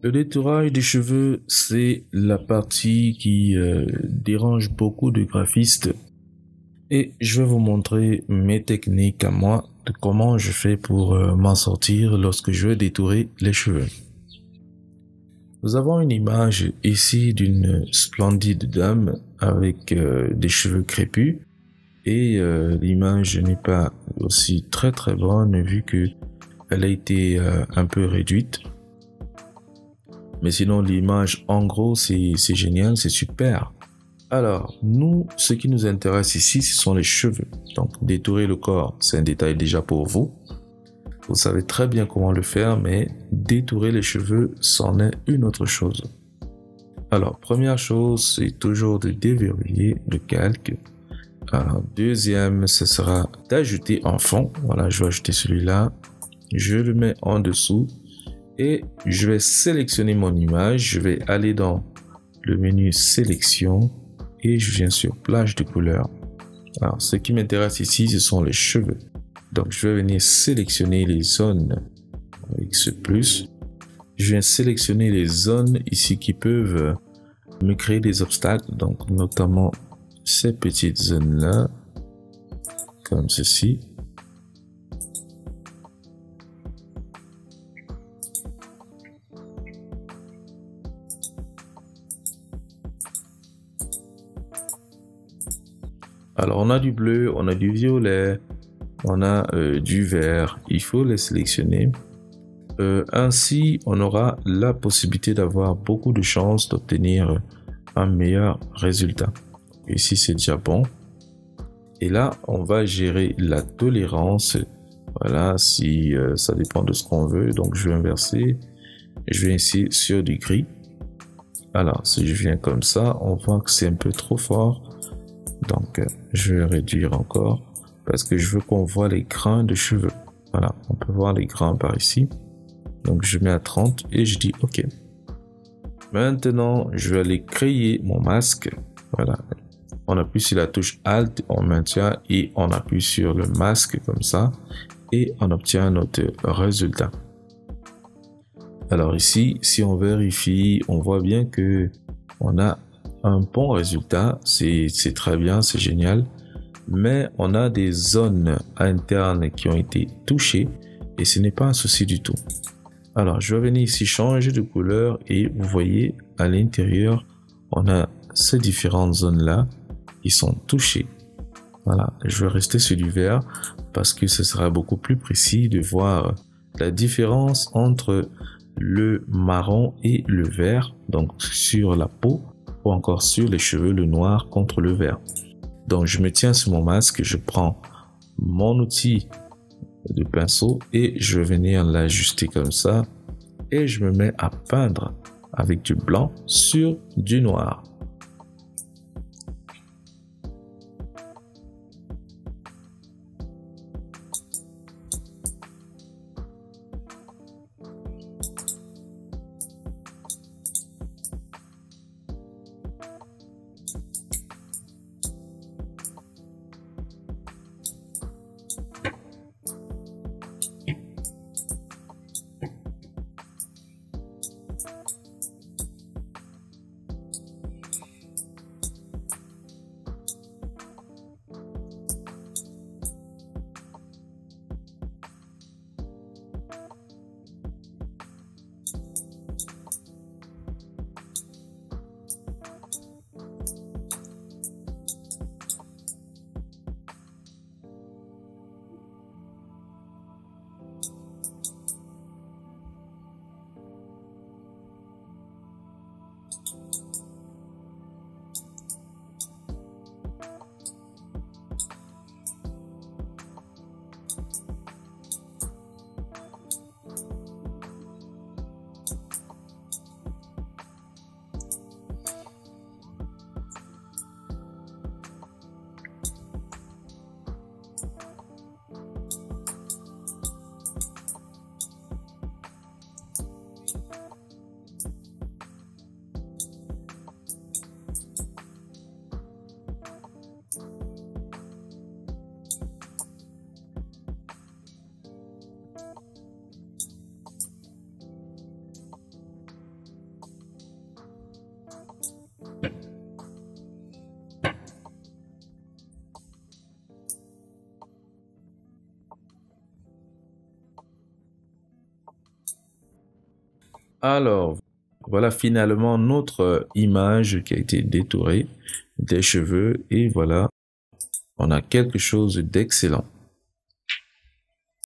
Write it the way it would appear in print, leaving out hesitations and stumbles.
Le détourage des cheveux, c'est la partie qui dérange beaucoup de graphistes et je vais vous montrer mes techniques à moi de comment je fais pour m'en sortir lorsque je veux détourer les cheveux. Nous avons une image ici d'une splendide dame avec des cheveux crépus et l'image n'est pas aussi très bonne vu que elle a été un peu réduite. Mais sinon, l'image, en gros, c'est génial, c'est super. Alors, nous, ce qui nous intéresse ici, ce sont les cheveux. Donc, détourer le corps, c'est un détail déjà pour vous. Vous savez très bien comment le faire, mais détourer les cheveux, c'en est une autre chose. Alors, première chose, c'est toujours de déverrouiller le calque. Alors, deuxième, ce sera d'ajouter un fond. Voilà, je vais ajouter celui-là. Je le mets en dessous. Et je vais sélectionner mon image, je vais aller dans le menu sélection et je viens sur plage de couleurs. Alors, ce qui m'intéresse ici, ce sont les cheveux. Donc, je vais venir sélectionner les zones avec ce plus. Je viens sélectionner les zones ici qui peuvent me créer des obstacles, donc notamment ces petites zones-là, comme ceci. Alors, on a du bleu, on a du violet, on a du vert. Il faut les sélectionner. Ainsi, on aura la possibilité d'avoir beaucoup de chances d'obtenir un meilleur résultat. Ici, c'est déjà bon. Et là, on va gérer la tolérance. Voilà, si ça dépend de ce qu'on veut. Donc, je vais inverser. Je vais ici sur du gris. Alors, si je viens comme ça, on voit que c'est un peu trop fort. Donc, je vais réduire encore parce que je veux qu'on voit les grains de cheveux. Voilà, on peut voir les grains par ici. Donc, je mets à 30 et je dis OK. Maintenant, je vais aller créer mon masque. Voilà, on appuie sur la touche Alt, on maintient et on appuie sur le masque comme ça et on obtient notre résultat. Alors ici, si on vérifie, on voit bien que on a un bon résultat, c'est très bien, c'est génial, mais on a des zones internes qui ont été touchées et ce n'est pas un souci du tout. Alors, je vais venir ici changer de couleur et vous voyez à l'intérieur, on a ces différentes zones-là qui sont touchées. Voilà, je vais rester sur du vert parce que ce sera beaucoup plus précis de voir la différence entre le marron et le vert, donc sur la peau ou encore sur les cheveux, le noir contre le vert. Donc je me tiens sur mon masque, je prends mon outil de pinceau et je vais venir l'ajuster comme ça et je me mets à peindre avec du blanc sur du noir. Alors, voilà finalement notre image qui a été détourée des cheveux et voilà, on a quelque chose d'excellent.